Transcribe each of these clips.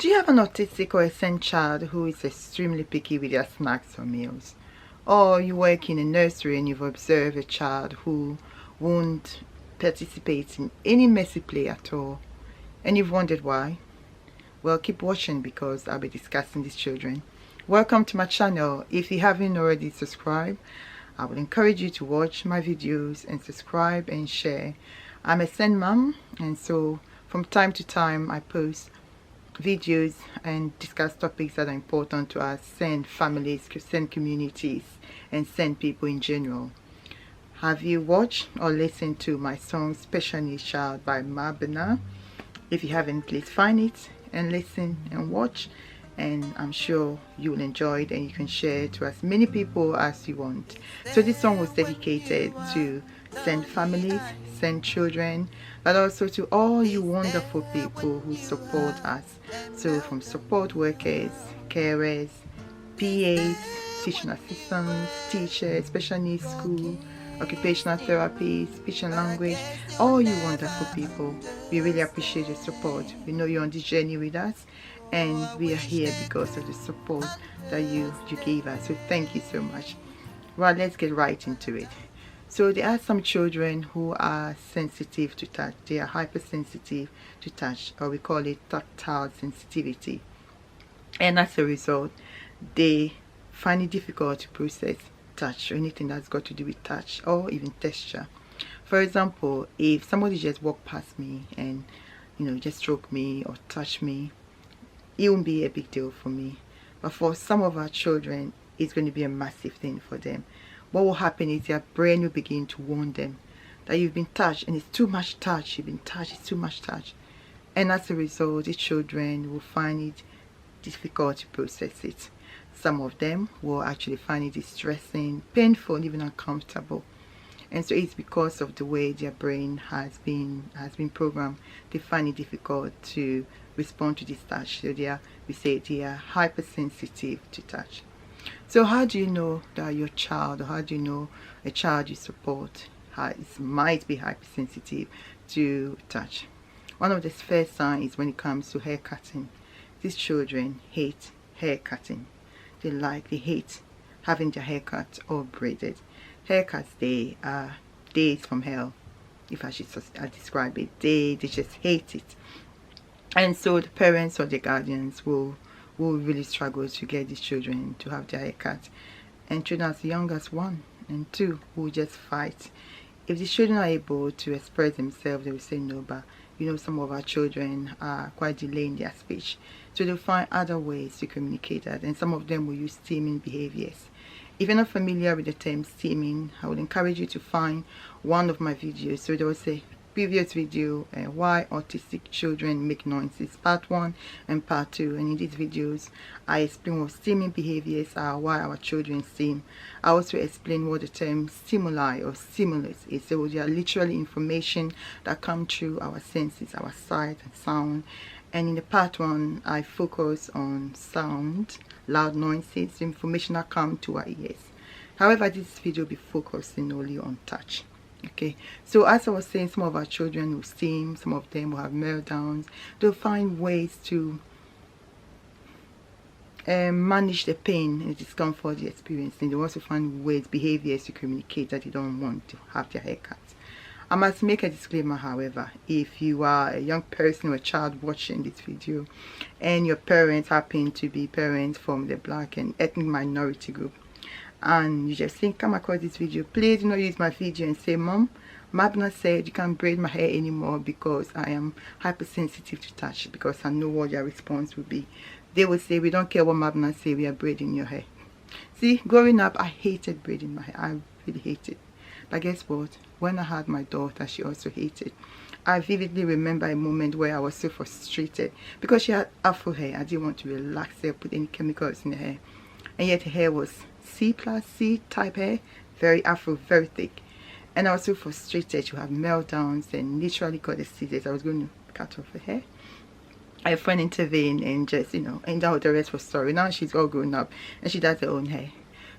Do you have an autistic or SEND child who is extremely picky with their snacks or meals? Or you work in a nursery and you've observed a child who won't participate in any messy play at all, and you've wondered why? Well, keep watching because I'll be discussing these children. Welcome to my channel. If you haven't already subscribed, I would encourage you to watch my videos and subscribe and share. I'm a SEND mom, and so from time to time I post videos and discuss topics that are important to us SEND families, SEND communities, and SEND people in general. Have you watched or listened to my song Special Needs Child by Mabena? If you haven't, please find it and listen and watch, and I'm sure you will enjoy it and you can share it to as many people as you want. So this song was dedicated to SEND families, SEND children, but also to all you wonderful people who support us. So from support workers, carers, PAs, teaching assistants, teachers, special needs school, occupational therapy, speech and language, all you wonderful people, we really appreciate your support. We know you're on this journey with us, and we are here because of the support that you gave us. So thank you so much. Well, let's get right into it. So there are some children who are sensitive to touch. They are hypersensitive to touch, or we call it tactile sensitivity. And as a result, they find it difficult to process touch or anything that's got to do with touch or even texture. For example, if somebody just walked past me and just stroke me or touch me, it won't be a big deal for me. But for some of our children, it's going to be a massive thing for them. What will happen is their brain will begin to warn them that you've been touched and it's too much touch, you've been touched, it's too much touch. And as a result, the children will find it difficult to process it. Some of them will actually find it distressing, painful, even uncomfortable. And so it's because of the way their brain has been programmed. They find it difficult to respond to this touch. So we say they are hypersensitive to touch. So how do you know that your child, or how do you know a child you support might be hypersensitive to touch? One of the first signs is when it comes to hair cutting. These children hate hair cutting. They hate having their hair cut or braided. Haircuts, they are days from hell, if I should describe it. They just hate it. And so the parents or the guardians will really struggle to get these children to have their hair cut. And children as young as 1 and 2 will just fight. If the children are able to express themselves, they will say no, but some of our children are quite delayed in their speech. So they'll find other ways to communicate that, and some of them will use steaming behaviors. If you're not familiar with the term steaming, I would encourage you to find one of my videos. So there was a previous video, why autistic children make noises, part 1 and part 2, and in these videos I explain what steaming behaviors are, why our children steam. I also explain what the term stimuli or stimulus is. So they are literally information that come through our senses, our sight and sound. And in the part 1 I focus on sound, loud noises, information that come to our ears. However, this video will be focusing only on touch. Okay, so as I was saying, some of our children will steam, some of them will have meltdowns. They'll find ways to manage the pain and discomfort they experience, and they also find ways, behaviors to communicate that they don't want to have their hair cut. I must make a disclaimer, however, if you are a young person or a child watching this video and your parents happen to be parents from the Black and ethnic minority group, and you just think, come across this video, please do not use my video and say, Mom, Mabna said you can't braid my hair anymore because I am hypersensitive to touch, because I know what their response will be. They will say, we don't care what Mabna say, we are braiding your hair. See, growing up, I hated braiding my hair. I really hated. But guess what? When I had my daughter, she also hated. I vividly remember a moment where I was so frustrated because she had afro hair. I didn't want to relax her, put any chemicals in her hair. And yet her hair was C+C type hair, very afro, very thick. And I was so frustrated. She would have meltdowns and literally got the scissors. I was going to cut off her hair. A friend intervened and just, and now the rest was story. Now she's all grown up and she does her own hair.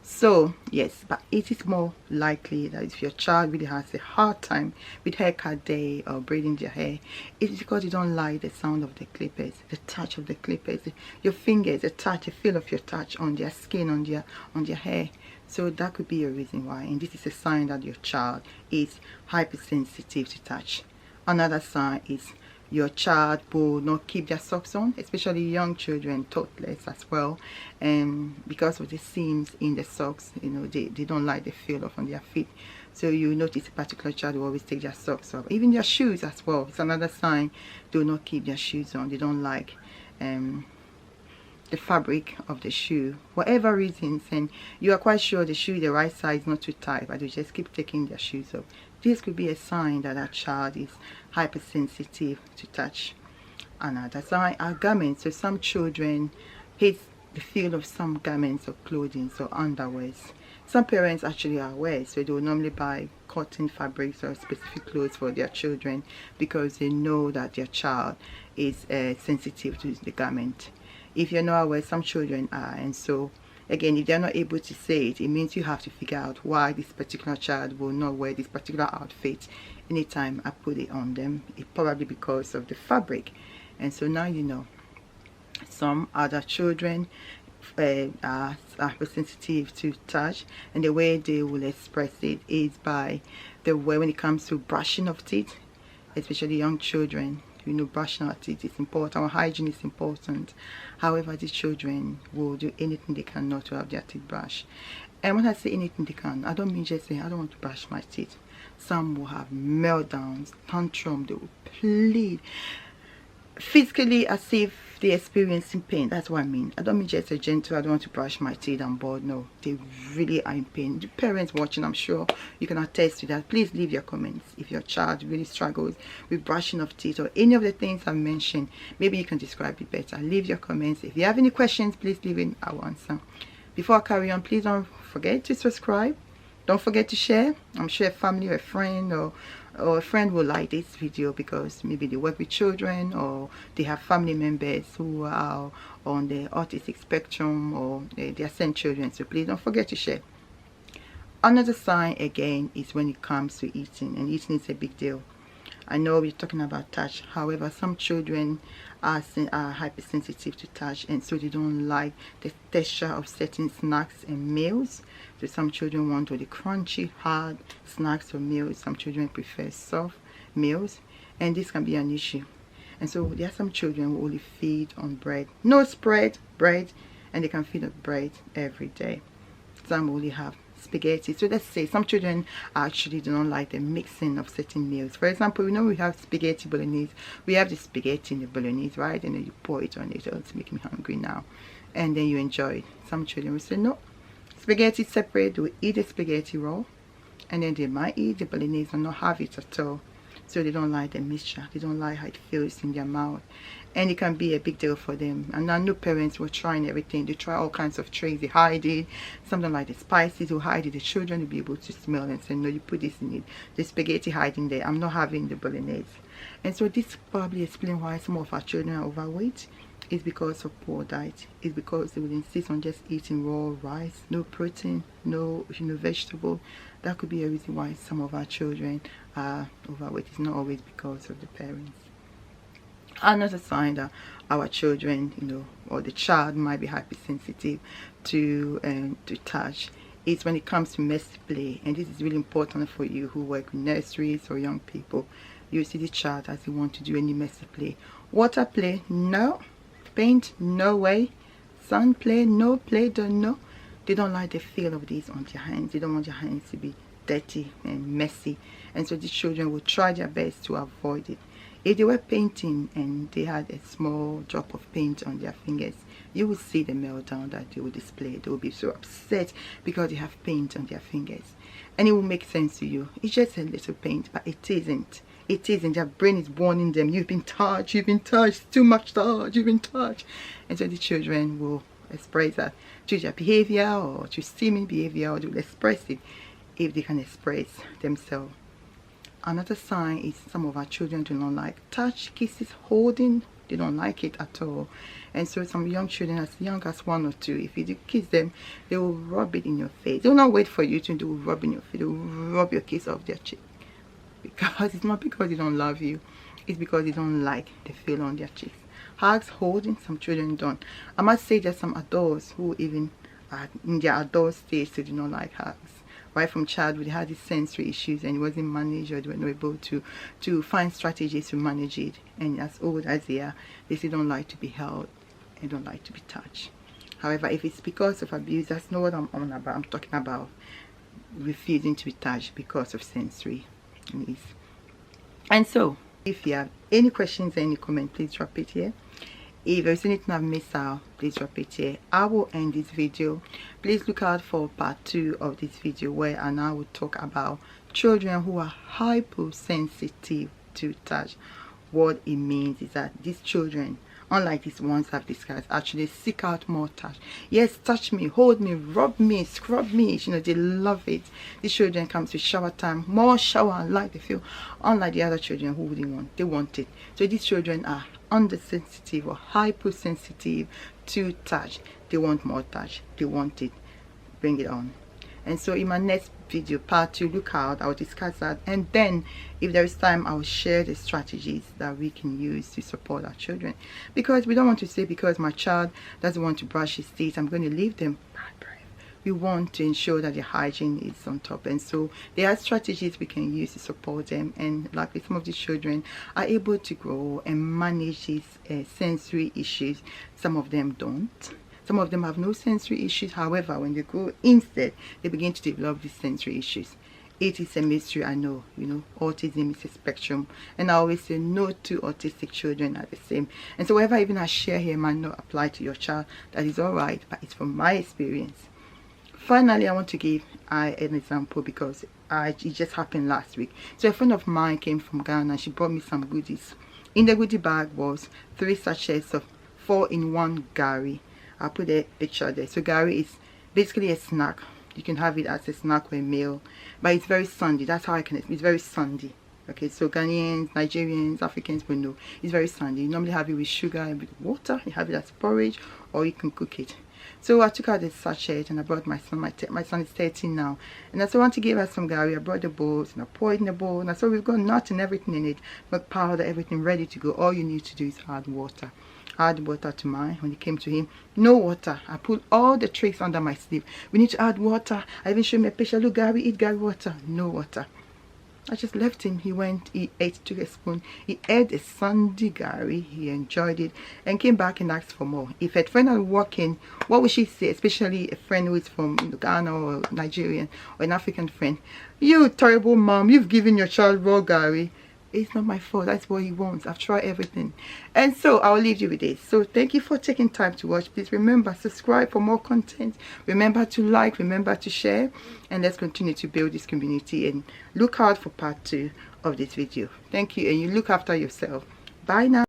So yes, but it is more likely that if your child really has a hard time with haircut day or braiding their hair, it's because you don't like the sound of the clippers, the touch of the clippers, your fingers, the touch, the feel of your touch on their skin, on their hair. So that could be a reason why, and this is a sign that your child is hypersensitive to touch. Another sign is your child will not keep their socks on, especially young children, toddlers as well, and because of the seams in the socks, you know, they don't like the feel of on their feet. So you notice a particular child will always take their socks off. Even their shoes as well, it's another sign. Do not keep their shoes on. They don't like the fabric of the shoe, whatever reasons, and you are quite sure the shoe, the right size, not too tight, but they just keep taking their shoes off. This could be a sign that that child is hypersensitive to touch. Another sign are garments. So some children hate the feel of some garments or clothing, so underwears. Some parents actually are aware, so they will normally buy cotton fabrics or specific clothes for their children because they know that their child is sensitive to the garment. If you're not aware, some children are, and so again, if they're not able to say it, it means you have to figure out why this particular child will not wear this particular outfit anytime I put it on them. It's probably because of the fabric. And so now you know. Some other children are sensitive to touch, and the way they will express it is by the way when it comes to brushing of teeth, especially young children. You know, brushing our teeth is important. Our hygiene is important. However, these children will do anything they can not to have their teeth brushed. And when I say anything they can, I don't mean just saying I don't want to brush my teeth. Some will have meltdowns, tantrum. They will plead physically as if they're experiencing pain. That's what I mean. I don't mean just a gentle, I don't want to brush my teeth, I'm bored. No, they really are in pain. The parents watching, I'm sure you can attest to that. Please leave your comments if your child really struggles with brushing of teeth or any of the things I mentioned. Maybe you can describe it better. Leave your comments. If you have any questions, please leave in. I will answer. Before I carry on, please don't forget to subscribe. Don't forget to share. I'm sure a family or a friend or a friend will like this video because maybe they work with children or they have family members who are on the autistic spectrum or they are SEND children. So please don't forget to share. Another sign again is when it comes to eating, and eating is a big deal. I know we're talking about touch, however some children are hypersensitive to touch, and so they don't like the texture of certain snacks and meals. So some children want the crunchy hard snacks or meals. Some children prefer soft meals, and this can be an issue. And so there are some children who only feed on bread, no spread bread, and they can feed on bread every day. Some only have spaghetti. So let's say some children actually do not like the mixing of certain meals. For example, we know we have spaghetti bolognese. We have the spaghetti in the bolognese, right? And then you pour it on it. Oh, it's making me hungry now. And then you enjoy it. Some children will say, no, spaghetti separate. They will eat the spaghetti raw, and then they might eat the bolognese and not have it at all. So they don't like the mixture. They don't like how it feels in their mouth. And it can be a big deal for them. And I know parents were trying everything. They try all kinds of tricks. They hide it. Something like the spices, they hide it. The children will be able to smell and say, no, you put this in it. The spaghetti hiding there. I'm not having the bolognese. And so this probably explains why some of our children are overweight. It's because of poor diet. It's because they will insist on just eating raw rice, no protein, no vegetable. That could be a reason why some of our children are overweight. It's not always because of the parents. Another sign that our children, or the child might be hypersensitive to touch is when it comes to messy play. And this is really important for you who work with nurseries or young people. You see the child as they want to do any messy play. Water play, no. Paint, no way. Sun play, no play, don't know. They don't like the feel of these on their hands. They don't want their hands to be dirty and messy. And so these children will try their best to avoid it. If they were painting and they had a small drop of paint on their fingers, you will see the meltdown that they will display. They will be so upset because they have paint on their fingers. And it will make sense to you. It's just a little paint, but it isn't. It isn't. Their brain is warning them, you've been touched, too much touch, you've been touched. And so the children will express that through their behavior or through seeming behavior, or they will express it if they can express themselves. Another sign is some of our children do not like touch, kisses, holding, They don't like it at all. And so some young children as young as 1 or 2, if you kiss them, they will rub it in your face. They will not wait for you to do rub in your face. They will rub your kiss off their cheek. Because it's not because they don't love you, it's because they don't like the feel on their cheeks. Hugs, holding, some children don't. I must say there's some adults who even are in their adult stage, they do not like hugs. Right from childhood, they had these sensory issues and it wasn't managed, or they were not able to find strategies to manage it. And as old as they are, they still don't like to be held and don't like to be touched. However, if it's because of abuse, that's not what I'm on about. I'm talking about refusing to be touched because of sensory needs. And so, if you have any questions or any comment, please drop it here. If there's anything I've missed out, please drop it here. I will end this video. Please look out for part 2 of this video, where I now will talk about children who are hypersensitive to touch. What it means is that these children, unlike these ones I've discussed, actually seek out more touch. Yes, touch me, hold me, rub me, scrub me. You know, they love it. These children come to shower time, more shower and light they feel. Unlike the other children who wouldn't want, they want it. So these children are undersensitive or hypersensitive to touch. They want more touch. They want it. Bring it on. And so in my next video, part 2, look out, I will discuss that. And then if there is time, I will share the strategies that we can use to support our children. Because we don't want to say, because my child doesn't want to brush his teeth, I'm going to leave them bad breath. We want to ensure that the hygiene is on top. And so there are strategies we can use to support them. And luckily, some of these children are able to grow and manage these sensory issues. Some of them don't. Some of them have no sensory issues. However, when they grow, instead they begin to develop these sensory issues. It is a mystery, I know. You know, autism is a spectrum, and I always say no 2 autistic children are the same. And so whatever even I share here might not apply to your child. That is all right, but it's from my experience. Finally, I want to give an example, because it just happened last week. So a friend of mine came from Ghana. She brought me some goodies. In the goodie bag was 3 sachets of 4-in-1 Gary. I'll put a picture there. So Gary is basically a snack. You can have it as a snack or a meal, but it's very sandy. That's how I can. It's very sandy. Okay, so Ghanaians, Nigerians, Africans will know it's very sandy. You normally have it with sugar and with water. You have it as porridge, or you can cook it. So I took out the sachet and I brought my son. My son is 13 now, and I still want to give her some Gary. I brought the bowls and I poured it in the bowl, and I saw we've got nuts and everything in it, milk powder, everything ready to go. All you need to do is add water. Add water to mine. When it came to him, no water. I put all the tricks under my sleeve. We need to add water. I even showed me a picture. Look, Gary, eat Gary water. No water. I just left him. He went, he ate, took a spoon. He ate a sandy Gary. He enjoyed it and came back and asked for more. If a friend was walking, what would she say? Especially a friend who is from Ghana or Nigerian or an African friend. You terrible mom, you've given your child raw Gary. It's not my fault. That's what he wants. I've tried everything. And so I'll leave you with this. So thank you for taking time to watch. Please remember, subscribe for more content. Remember to like, remember to share, and let's continue to build this community. And look out for part 2 of this video. Thank you, and you look after yourself. Bye now.